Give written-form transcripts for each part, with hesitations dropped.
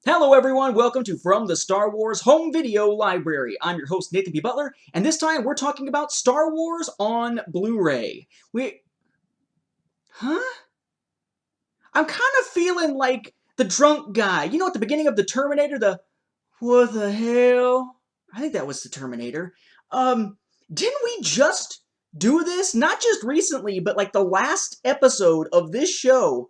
Hello everyone, welcome to From the Star Wars Home Video Library. I'm your host Nathan P. Butler, and this time we're talking about Star Wars on Blu-ray. I'm kind of feeling like the drunk guy. You know at the beginning of the Terminator, what the hell? I think that was the Terminator. Didn't we just do this? Not just recently, but like the last episode of this show.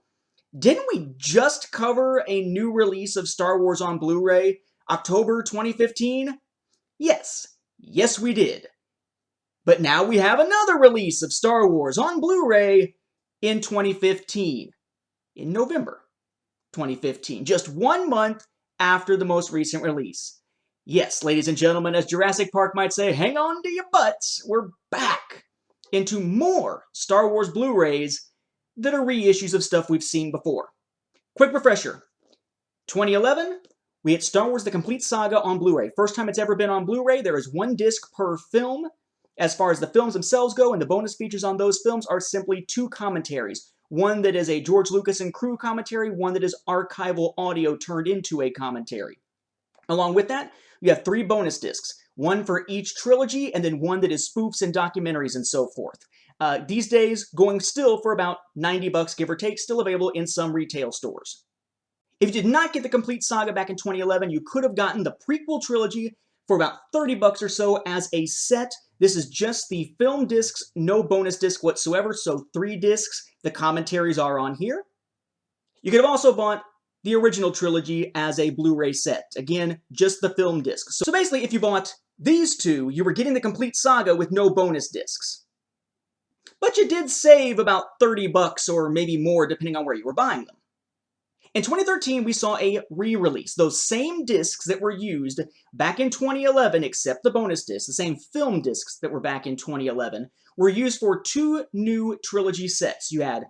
Didn't we just cover a new release of Star Wars on Blu-ray, October 2015? Yes. Yes, we did. But now we have another release of Star Wars on Blu-ray in 2015. In November 2015. Just 1 month after the most recent release. Yes, ladies and gentlemen, as Jurassic Park might say, hang on to your butts. We're back into more Star Wars Blu-rays that are reissues of stuff we've seen before. Quick refresher. 2011, we had Star Wars The Complete Saga on Blu-ray. First time it's ever been on Blu-ray. There is 1 disc per film. As far as the films themselves go, and the bonus features on those films are simply 2 commentaries. One that is a George Lucas and crew commentary, one that is archival audio turned into a commentary. Along with that, you have 3 bonus discs. One for each trilogy, and then one that is spoofs and documentaries and so forth. These days, going still for about $90, give or take, still available in some retail stores. If you did not get the complete saga back in 2011, you could have gotten the prequel trilogy for about $30 or so as a set. This is just the film discs, no bonus disc whatsoever, so 3 discs. The commentaries are on here. You could have also bought the original trilogy as a Blu-ray set. Again, just the film discs. So basically, if you bought these 2, you were getting the complete saga with no bonus discs. But you did save about $30 or maybe more depending on where you were buying them. In 2013, we saw a re-release. Those same discs that were used back in 2011, except the bonus discs, the same film discs that were back in 2011, were used for 2 new trilogy sets. You had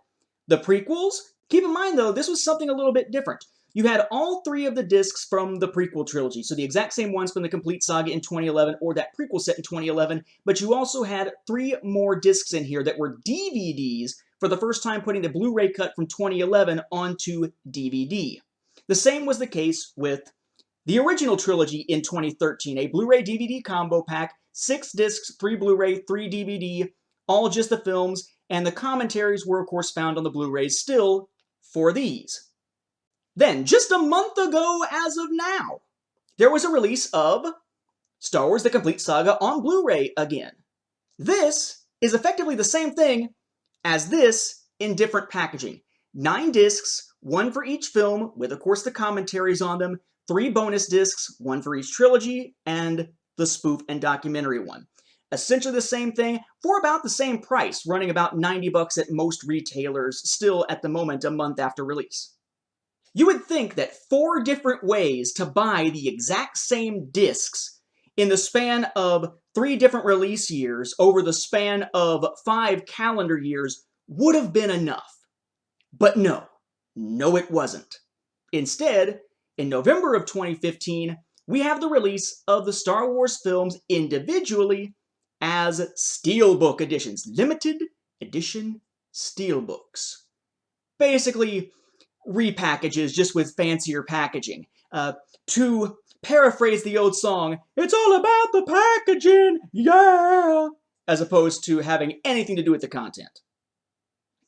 the prequels. Keep in mind, though, this was something a little bit different. You had all 3 of the discs from the prequel trilogy, so the exact same ones from the complete saga in 2011 or that prequel set in 2011, but you also had 3 more discs in here that were DVDs for the first time putting the Blu-ray cut from 2011 onto DVD. The same was the case with the original trilogy in 2013, a Blu-ray DVD combo pack, 6 discs, 3 Blu-ray, 3 DVD, all just the films, and the commentaries were of course found on the Blu-rays still for these. Then, just a month ago as of now, there was a release of Star Wars The Complete Saga on Blu-ray again. This is effectively the same thing as this in different packaging. 9 discs, 1 for each film, with of course the commentaries on them, 3 bonus discs, 1 for each trilogy, and the spoof and documentary one. Essentially the same thing for about the same price, running about $90 at most retailers, still at the moment a month after release. You would think that 4 different ways to buy the exact same discs in the span of 3 different release years over the span of 5 calendar years would have been enough. But no, it wasn't. Instead, in November of 2015, we have the release of the Star Wars films individually as Steelbook editions, limited edition Steelbooks. Basically, repackages just with fancier packaging. To paraphrase the old song, it's all about the packaging, yeah! As opposed to having anything to do with the content.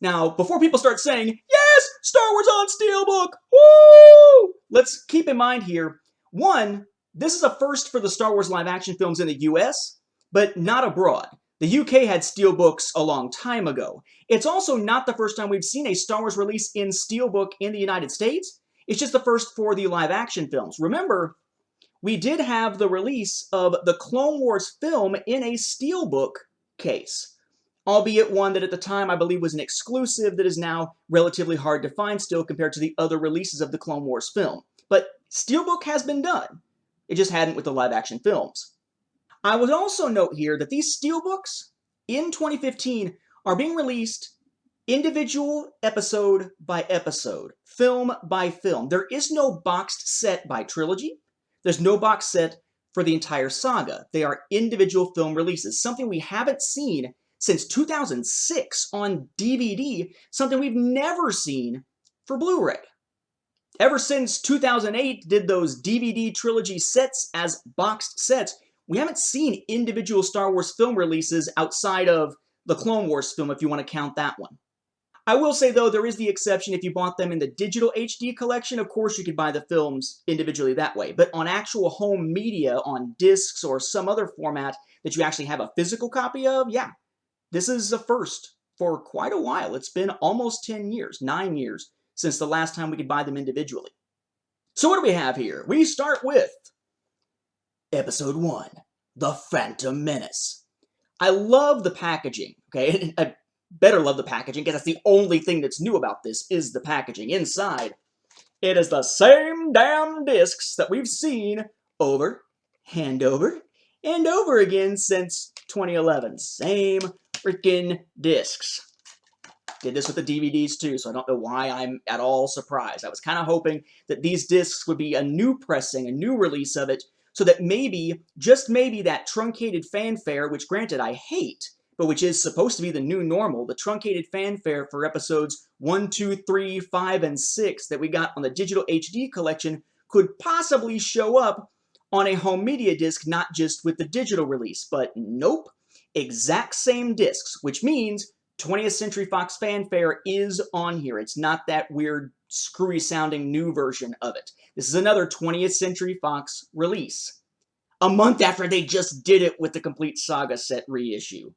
Now, before people start saying, yes, Star Wars on Steelbook, woo! Let's keep in mind here, 1, this is a first for the Star Wars live action films in the US, but not abroad. The UK had Steelbooks a long time ago. It's also not the first time we've seen a Star Wars release in Steelbook in the United States. It's just the first for the live-action films. Remember, we did have the release of the Clone Wars film in a Steelbook case, albeit one that at the time I believe was an exclusive that is now relatively hard to find still compared to the other releases of the Clone Wars film. But Steelbook has been done. It just hadn't with the live-action films. I would also note here that these Steelbooks in 2015 are being released individual episode by episode, film by film. There is no boxed set by trilogy. There's no box set for the entire saga. They are individual film releases, something we haven't seen since 2006 on DVD, something we've never seen for Blu-ray. Ever since 2008 did those DVD trilogy sets as boxed sets, we haven't seen individual Star Wars film releases outside of the Clone Wars film, if you want to count that one. I will say, though, there is the exception if you bought them in the digital HD collection. Of course, you could buy the films individually that way. But on actual home media, on discs or some other format that you actually have a physical copy of, yeah, this is a first for quite a while. It's been almost 10 years, 9 years, since the last time we could buy them individually. So what do we have here? We start with Episode 1, The Phantom Menace. I love the packaging, okay? I better love the packaging, because that's the only thing that's new about this, is the packaging. Inside, it is the same damn discs that we've seen over and over and over again since 2011. Same freaking discs. Did this with the DVDs too, so I don't know why I'm at all surprised. I was kind of hoping that these discs would be a new pressing, a new release of it, so that maybe, just maybe, that truncated fanfare, which granted I hate, but which is supposed to be the new normal, the truncated fanfare for episodes 1, 2, 3, 5, and 6 that we got on the digital HD collection could possibly show up on a home media disc, not just with the digital release. But nope, exact same discs, which means 20th Century Fox fanfare is on here. It's not that weird, screwy-sounding new version of it. This is another 20th Century Fox release, a month after they just did it with the complete Saga set reissue.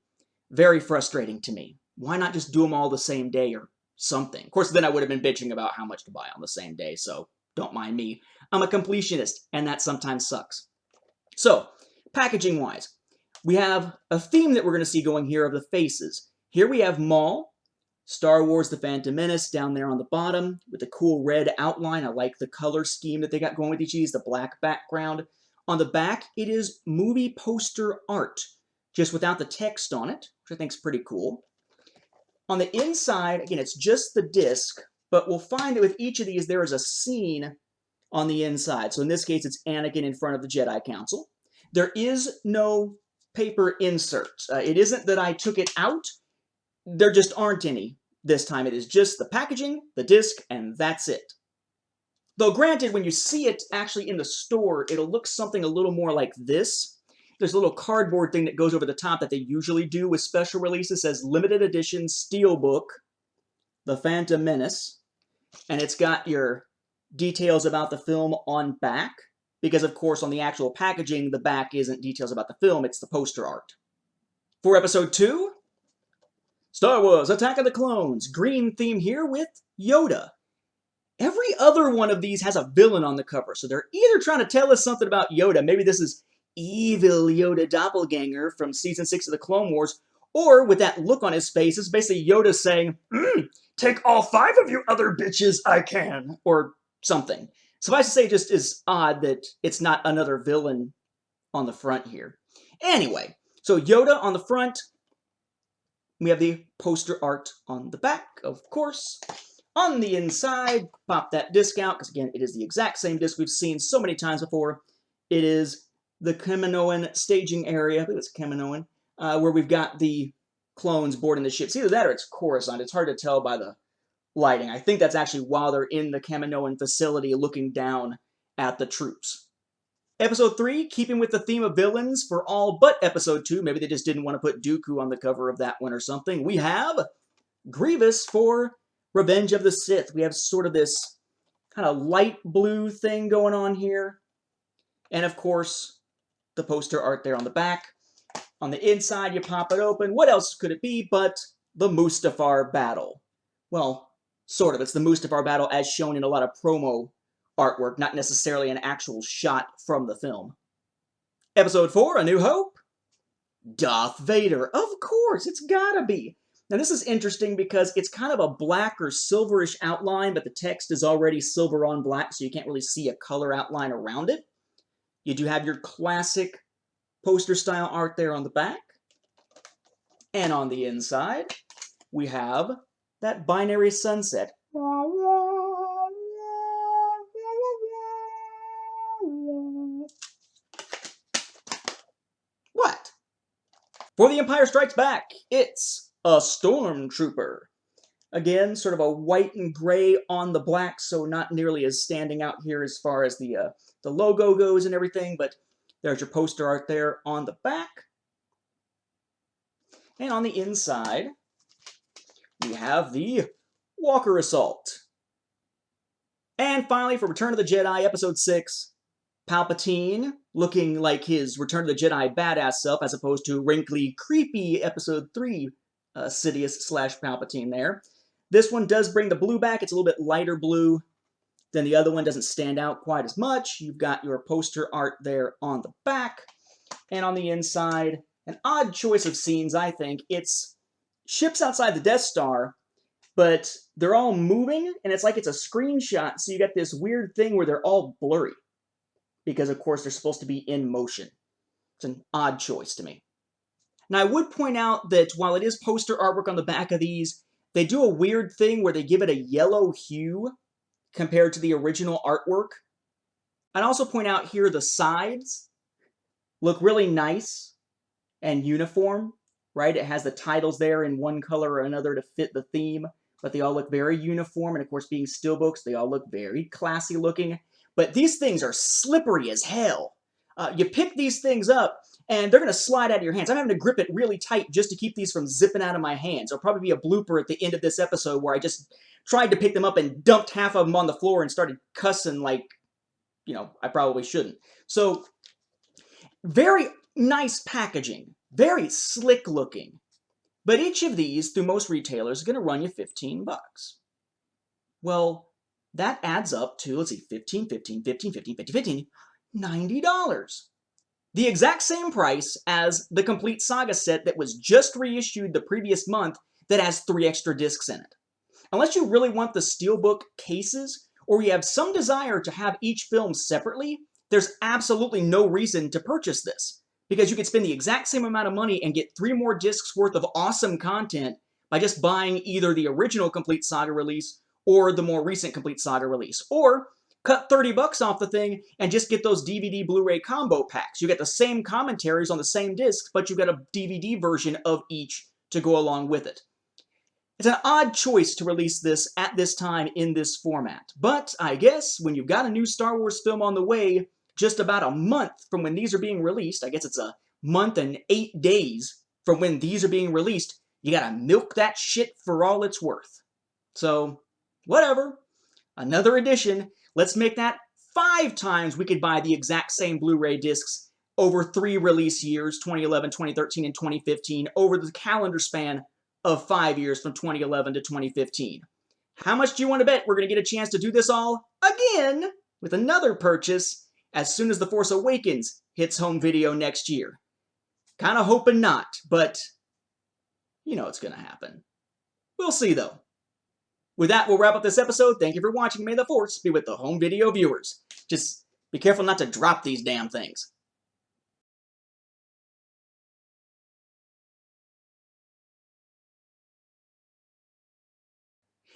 Very frustrating to me. Why not just do them all the same day or something? Of course, then I would have been bitching about how much to buy on the same day, so don't mind me. I'm a completionist, and that sometimes sucks. So, packaging-wise, we have a theme that we're going to see going here of the faces. Here we have Maul, Star Wars The Phantom Menace down there on the bottom with a cool red outline. I like the color scheme that they got going with each of these, the black background. On the back, it is movie poster art, just without the text on it, which I think is pretty cool. On the inside, again, it's just the disc, but we'll find that with each of these, there is a scene on the inside. So in this case, it's Anakin in front of the Jedi Council. There is no paper insert. It isn't that I took it out. There just aren't any this time. It is just the packaging, the disc, and that's it. Though granted, when you see it actually in the store, it'll look something a little more like this. There's a little cardboard thing that goes over the top that they usually do with special releases. It says limited edition Steelbook, The Phantom Menace, and it's got your details about the film on back, because of course on the actual packaging, the back isn't details about the film, it's the poster art. For episode 2, Star Wars Attack of the Clones, green theme here with Yoda. Every other one of these has a villain on the cover, so they're either trying to tell us something about Yoda, maybe this is evil Yoda doppelganger from Season 6 of the Clone Wars, or with that look on his face, it's basically Yoda saying, take all 5 of you other bitches I can, or something. Suffice to say, it just is odd that it's not another villain on the front here. Anyway, so Yoda on the front, we have the poster art on the back, of course. On the inside, pop that disc out, because again, it is the exact same disc we've seen so many times before. It is the Kaminoan staging area, I believe it's Kaminoan, where we've got the clones boarding the ship. It's either that or it's Coruscant. It's hard to tell by the lighting. I think that's actually while they're in the Kaminoan facility looking down at the troops. Episode 3, keeping with the theme of villains for all but Episode 2. Maybe they just didn't want to put Dooku on the cover of that one or something. We have Grievous for Revenge of the Sith. We have sort of this kind of light blue thing going on here. And of course, the poster art there on the back. On the inside, you pop it open. What else could it be but the Mustafar battle? Well, sort of. It's the Mustafar battle as shown in a lot of promo artwork, not necessarily an actual shot from the film. Episode 4, A New Hope. Darth Vader. Of course, it's gotta be. Now this is interesting because it's kind of a black or silverish outline, but the text is already silver on black, so you can't really see a color outline around it. You do have your classic poster-style art there on the back. And on the inside, we have that binary sunset. What? For The Empire Strikes Back, it's a stormtrooper. Again, sort of a white and gray on the black, so not nearly as standing out here as far as the logo goes and everything, but there's your poster art there on the back. And on the inside, we have the Walker Assault. And finally, for Return of the Jedi, Episode 6, Palpatine, looking like his Return of the Jedi badass self, as opposed to wrinkly, creepy Episode 3 Sidious/Palpatine there. This one does bring the blue back. It's a little bit lighter blue than the other one. Doesn't stand out quite as much. You've got your poster art there on the back. And on the inside, an odd choice of scenes, I think. It's ships outside the Death Star, but they're all moving, and it's like it's a screenshot, so you got this weird thing where they're all blurry. Because, of course, they're supposed to be in motion. It's an odd choice to me. Now, I would point out that while it is poster artwork on the back of these, they do a weird thing where they give it a yellow hue compared to the original artwork. I'd also point out here the sides look really nice and uniform, right? It has the titles there in one color or another to fit the theme, but they all look very uniform, and of course, being steelbooks, they all look very classy looking. But these things are slippery as hell. You pick these things up, and they're going to slide out of your hands. I'm having to grip it really tight just to keep these from zipping out of my hands. There'll probably be a blooper at the end of this episode where I just tried to pick them up and dumped half of them on the floor and started cussing like, you know, I probably shouldn't. So, very nice packaging. Very slick looking. But each of these, through most retailers, is going to run you 15 bucks. Well, that adds up to, let's see, 15, 15, 15, 15, 15, 15, $90. The exact same price as the complete Saga set that was just reissued the previous month that has 3 extra discs in it. Unless you really want the Steelbook cases, or you have some desire to have each film separately, there's absolutely no reason to purchase this. Because you could spend the exact same amount of money and get 3 more discs worth of awesome content by just buying either the original Complete Saga release or the more recent Complete Saga release. Or cut 30 bucks off the thing and just get those DVD Blu-ray combo packs. You get the same commentaries on the same discs, but you get a DVD version of each to go along with it. It's an odd choice to release this at this time in this format. But I guess when you've got a new Star Wars film on the way, just about a month from when these are being released, I guess it's a month and 8 days from when these are being released, you gotta milk that shit for all it's worth. So, whatever. Another edition. Let's make that 5 times we could buy the exact same Blu-ray discs over 3 release years, 2011, 2013, and 2015, over the calendar span of 5 years from 2011 to 2015. How much do you want to bet we're going to get a chance to do this all again with another purchase as soon as The Force Awakens hits home video next year? Kind of hoping not, but you know it's going to happen. We'll see, though. With that, we'll wrap up this episode. Thank you for watching. May the Force be with the home video viewers. Just be careful not to drop these damn things.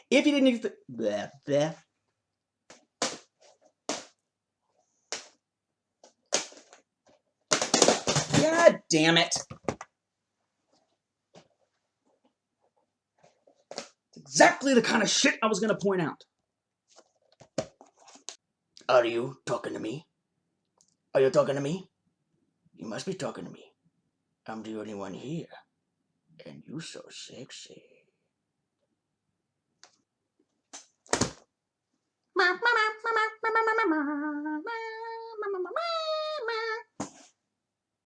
If you didn't... Bleh, bleh. God damn it. It's exactly the kind of shit I was going to point out. Are you talking to me? Are you talking to me? You must be talking to me. I'm the only one here. And you so sexy.